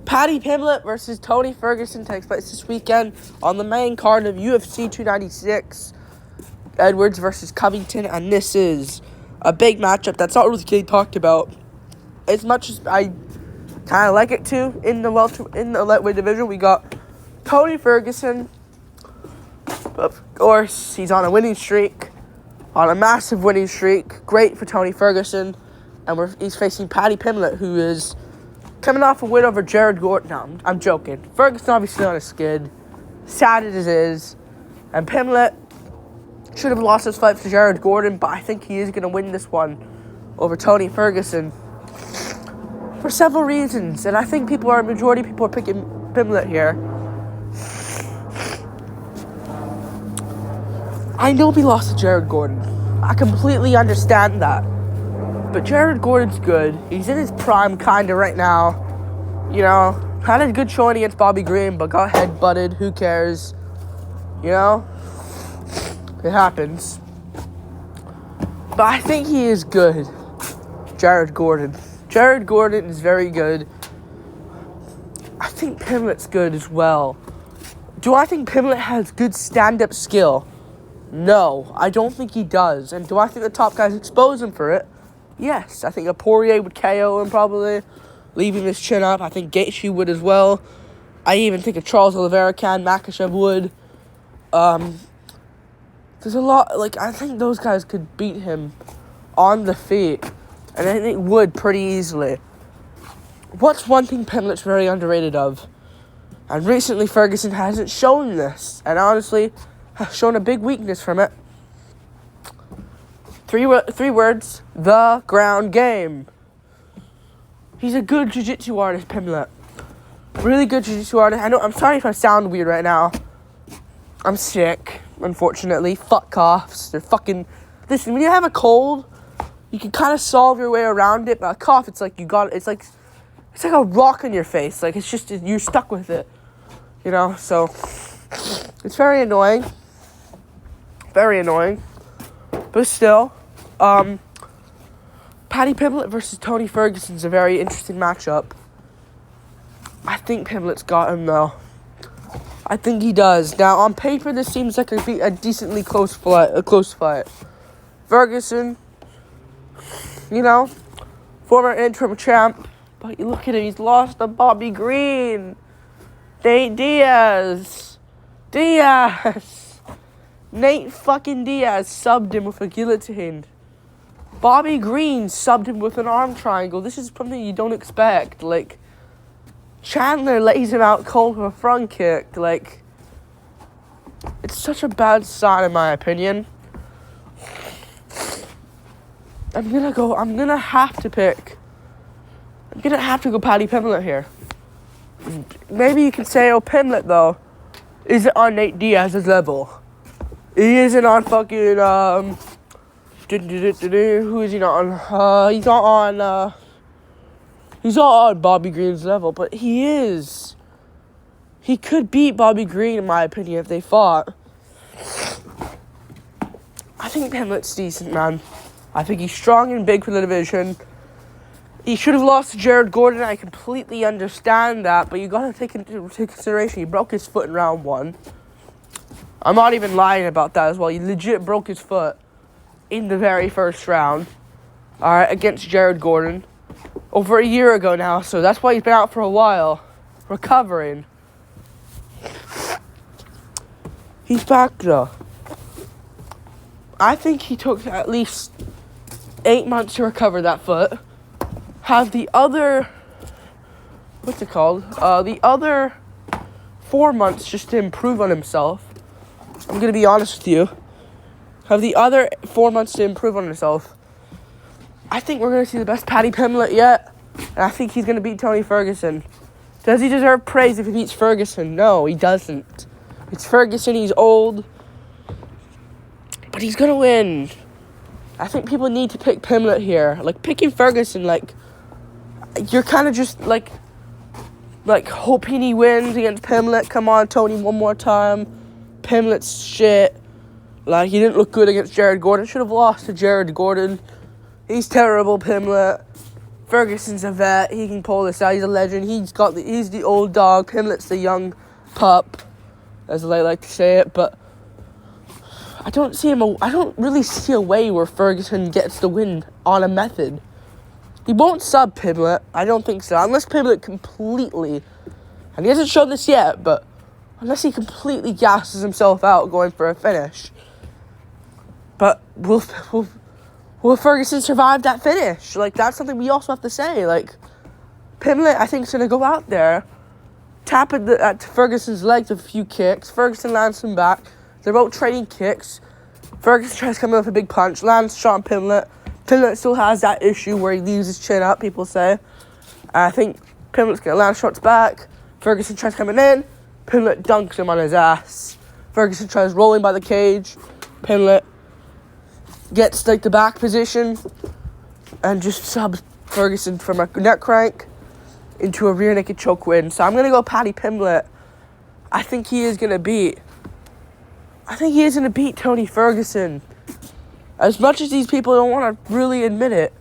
Paddy Pimblett versus Tony Ferguson takes place this weekend on the main card of UFC 296. Edwards versus Covington, and this is a big matchup that's not really getting talked about as much as I kind of like it to. In the lightweight division, we got Tony Ferguson. Of course, he's on a winning streak, on a massive winning streak. Great for Tony Ferguson, and he's facing Paddy Pimblett, who is coming off a win over Jared Gordon. No, I'm joking. Ferguson obviously on a skid, sad as it is, and Pimblett should have lost his fight to Jared Gordon, but I think he is going to win this one over Tony Ferguson for several reasons, and I think majority of people are picking Pimblett here. I know he lost to Jared Gordon. I completely understand that. But Jared Gordon's good. He's in his prime kind of right now. You know, had a good showing against Bobby Green, but got headbutted. Who cares? You know? It happens. But I think he is good. Jared Gordon. Jared Gordon is very good. I think Pimblett's good as well. Do I think Pimblett has good stand-up skill? No, I don't think he does. And do I think the top guys expose him for it? Yes, I think a Poirier would KO him probably, leaving his chin up. I think Gaethje would as well. I even think if Charles Oliveira can, Makhachev would. There's a lot, I think those guys could beat him on the feet, and I think would pretty easily. What's one thing Pimblett's very underrated of? And recently Ferguson hasn't shown this, and honestly has shown a big weakness from it. Three words: the ground game. He's a good jiu-jitsu artist, Pimblett. Really good jiu-jitsu artist. I know, I'm sorry if I sound weird right now. I'm sick, unfortunately. Fuck coughs. They're fucking... Listen, when you have a cold, you can kind of solve your way around it, but a cough, it's like it's like a rock in your face. Like, it's just, you're stuck with it. You know, so... It's very annoying. Very annoying. But still, Paddy Pimblett versus Tony Ferguson is a very interesting matchup. I think Pimblett's got him, though. I think he does. Now, on paper, this seems like a decently close fight. Ferguson, you know, former interim champ, but you look at him, he's lost to Bobby Green, Nate fucking Diaz subbed him with a guillotine. Bobby Green subbed him with an arm triangle. This is something you don't expect. Like, Chandler lays him out cold with a front kick. Like, it's such a bad sign in my opinion. I'm gonna have to go Paddy Pimblett here. Maybe you can say, Pimblett, though, isn't on Nate Diaz's level. He isn't on fucking, who is he not on? He's not on Bobby Green's level, but he is. He could beat Bobby Green, in my opinion, if they fought. I think Pimblett's decent, man. I think he's strong and big for the division. He should have lost to Jared Gordon. I completely understand that, but you gotta take into consideration he broke his foot in round 1. I'm not even lying about that as well. He legit broke his foot in the very first round. Alright, against Jared Gordon. Over a year ago now, so that's why he's been out for a while. Recovering. He's back, though. I think he took at least 8 months to recover that foot. Have the other... the other 4 months just to improve on himself. I'm going to be honest with you. Have the other 4 months to improve on himself. I think we're going to see the best Paddy Pimblett yet. And I think he's going to beat Tony Ferguson. Does he deserve praise if he beats Ferguson? No, he doesn't. It's Ferguson, he's old. But he's going to win. I think people need to pick Pimblett here. Like, picking Ferguson, you're kind of just, hoping he wins against Pimblett. Come on, Tony, one more time. Pimblett's shit. He didn't look good against Jared Gordon. Should have lost to Jared Gordon. He's terrible, Pimblett. Ferguson's a vet. He can pull this out. He's a legend. He's the old dog. Pimblett's the young pup, as I like to say it. But I don't really see a way where Ferguson gets the win on a method. He won't sub Pimblett. I don't think so. Unless Pimblett completely, and he hasn't shown this yet, but unless he completely gasses himself out going for a finish. But will Ferguson survive that finish? Like, that's something we also have to say. Like, Pimblett, I think, is going to go out there, tap at Ferguson's legs with a few kicks. Ferguson lands him back. They're both trading kicks. Ferguson tries to come in with a big punch, lands shot on Pimblett. Pimblett still has that issue where he leaves his chin up, people say. I think Pimblett's going to land shots back. Ferguson tries coming in. Pimblett dunks him on his ass. Ferguson tries rolling by the cage. Pimblett gets like the back position and just subs Ferguson from a neck crank into a rear naked choke win. So I'm going to go Paddy Pimblett. I think he is going to beat Tony Ferguson. As much as these people don't want to really admit it,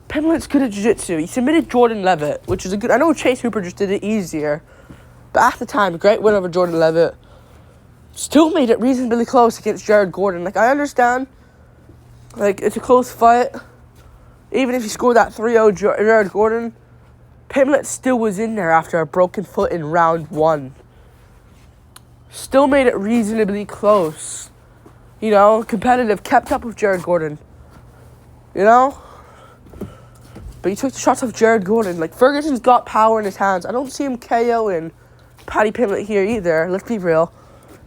Pimblett's good at jiu-jitsu. He submitted Jordan Levitt, which is a good... I know Chase Hooper just did it easier, but at the time, great win over Jordan Levitt. Still made it reasonably close against Jared Gordon. Like, I understand, like, it's a close fight. Even if he scored that 3-0 Jared Gordon, Pimblett still was in there after a broken foot in round 1. Still made it reasonably close. You know, competitive, kept up with Jared Gordon. You know? But he took the shots off Jared Gordon. Like, Ferguson's got power in his hands. I don't see him KOing Paddy Pimblett here either. Let's be real.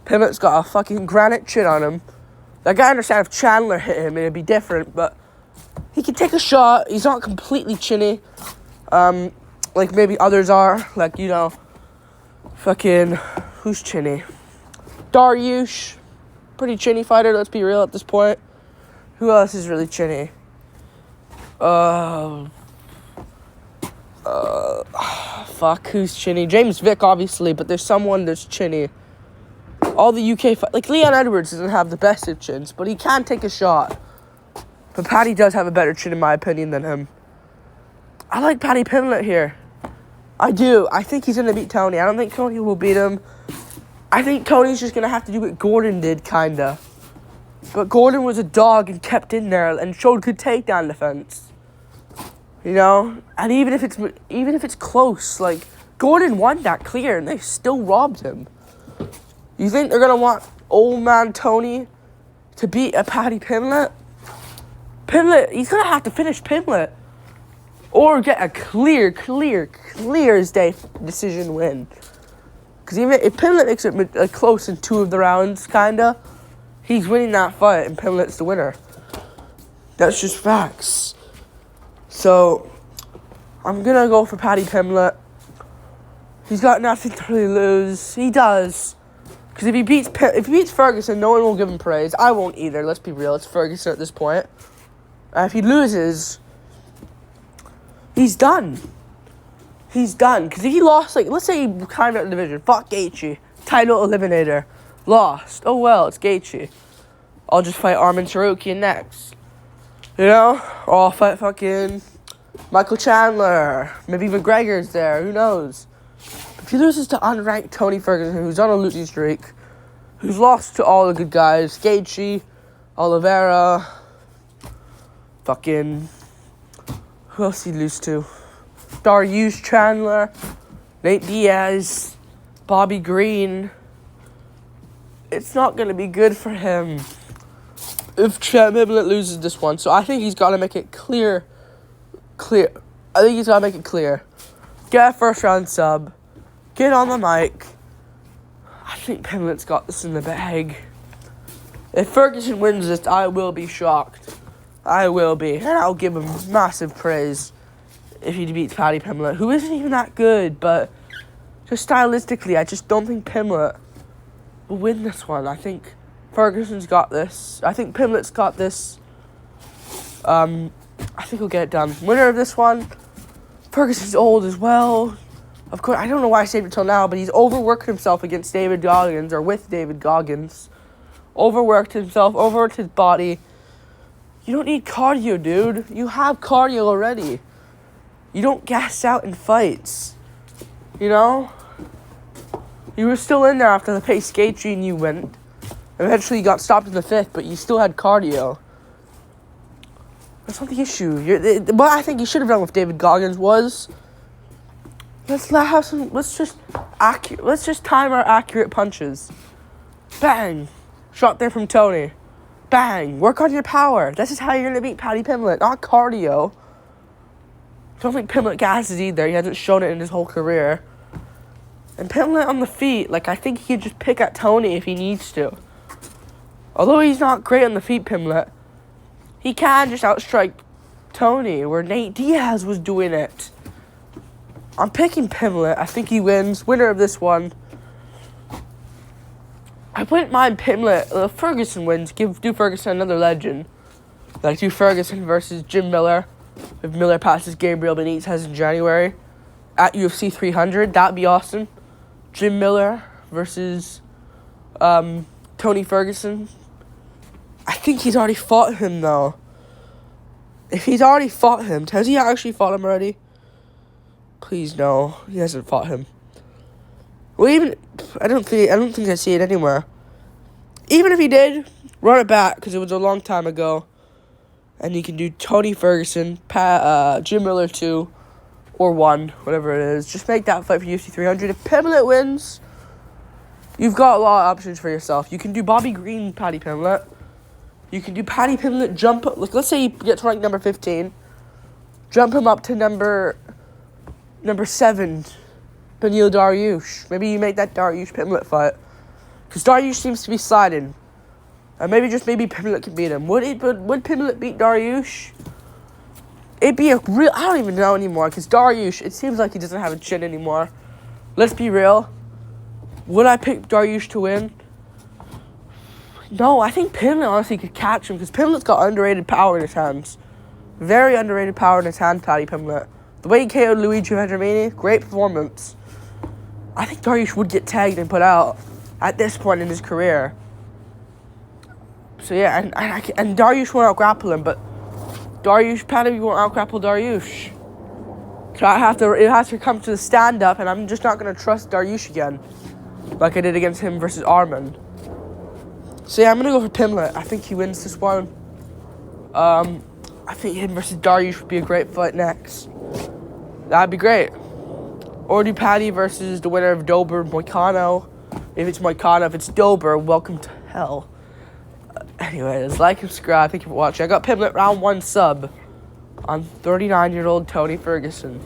Pimblett's got a fucking granite chin on him. Like, I understand if Chandler hit him, it'd be different, but he can take a shot. He's not completely chinny. Like maybe others are. Like, you know, fucking, who's chinny? Dariush. Pretty chinny fighter, let's be real at this point. Who else is really chinny? Fuck, who's chinny? James Vick, obviously, but there's someone that's chinny. All the UK like Leon Edwards doesn't have the best of chins, but he can take a shot. But Paddy does have a better chin, in my opinion, than him. I like Paddy Pimblett here. I do. I think he's going to beat Tony. I don't think Tony will beat him. I think Tony's just going to have to do what Gordon did, kind of. But Gordon was a dog and kept in there and showed good takedown defense. You know? And even if it's close, like, Gordon won that clear and they still robbed him. You think they're going to want old man Tony to beat a Paddy Pimblett? Pimblett, he's going to have to finish Pimblett. Or get a clear as day decision win. Because even if Pimblett makes it close in 2 of the rounds, kinda, he's winning that fight and Pimblett's the winner. That's just facts. So, I'm going to go for Paddy Pimblett. He's got nothing to really lose. He does. Because if he beats Ferguson, no one will give him praise. I won't either, let's be real. It's Ferguson at this point. If he loses, he's done. He's done. Because if he lost, like, let's say he climbed out the division. Fuck Gaethje. Title eliminator. Lost. Oh, well, it's Gaethje. I'll just fight Armin Tsarukyan next. You know? Or I'll fight fucking Michael Chandler. Maybe McGregor's there. Who knows? If he loses to unranked Tony Ferguson, who's on a losing streak, who's lost to all the good guys, Gaethje, Oliveira, fucking, who else did he lose to? Dariush, Chandler, Nate Diaz, Bobby Green. It's not going to be good for him if Pimblett loses this one. So I think he's got to make it clear. I think he's got to make it clear. Get a first round sub. Get on the mic. I think Pimblett's got this in the bag. If Ferguson wins this, I will be shocked. I will be. And I'll give him massive praise if he beats Paddy Pimblett, who isn't even that good, but just stylistically, I just don't think Pimblett will win this one. I think Ferguson's got this. I think Pimblett's got this. I think he'll get it done. Winner of this one, Ferguson's old as well. Of course, I don't know why I saved it till now, but he's overworked himself against David Goggins, or with David Goggins. Overworked himself, overworked his body. You don't need cardio, dude. You have cardio already. You don't gas out in fights. You know? You were still in there after the pace skate gene you went. Eventually you got stopped in the 5th, but you still had cardio. That's not the issue. What I think you should have done with David Goggins was, let's just time our accurate punches. Bang. Shot there from Tony. Bang. Work on your power. This is how you're going to beat Paddy Pimblett, not cardio. Don't think Pimblett gasses either. He hasn't shown it in his whole career. And Pimblett on the feet, like, I think he could just pick at Tony if he needs to. Although he's not great on the feet, Pimblett, he can just outstrike Tony, where Nate Diaz was doing it. I'm picking Pimblett. I think he wins. Winner of this one. I wouldn't mind Pimblett. Ferguson wins. Do Ferguson another legend. Like, do Ferguson versus Jim Miller. If Miller passes Gabriel Benitez in January at UFC 300, that'd be awesome. Jim Miller versus Tony Ferguson. I think he's already fought him, though. If he's already fought him, has he actually fought him already? Please, no. He hasn't fought him. Well, I don't think I see it anywhere. Even if he did, run it back, because it was a long time ago. And you can do Tony Ferguson, Jim Miller 2, or 1, whatever it is. Just make that fight for UFC 300. If Pimblett wins, you've got a lot of options for yourself. You can do Bobby Green, Paddy Pimblett. You can do Paddy Pimblett jump. Like, let's say he gets ranked number 15. Jump him up to number 7, Beneil Dariush. Maybe you make that Dariush Pimblett fight, because Dariush seems to be sliding. And maybe Pimblett can beat him. Would Pimblett beat Dariush? It'd be a real... I don't even know anymore, because Dariush, it seems like he doesn't have a chin anymore. Let's be real. Would I pick Dariush to win? No, I think Pimblett honestly could catch him, because Pimblett's got underrated power in his hands. Very underrated power in his hands, Paddy Pimblett. The way he KO'd Luigi Vendramini, great performance. I think Dariush would get tagged and put out at this point in his career. So yeah, and Dariush won't out-grapple him, but Paddy won't out-grapple Dariush. So it has to come to the stand-up, and I'm just not going to trust Dariush again, like I did against him versus Arman. So yeah, I'm going to go for Pimblett. I think he wins this one. I think him versus Dariush would be a great fight next. That'd be great. Or do Paddy versus the winner of Dober Moicano. If it's Moicano, if it's Dober, welcome to hell. Anyways, like and subscribe. Thank you for watching. I got Pimblett round 1 sub on 39-year-old Tony Ferguson.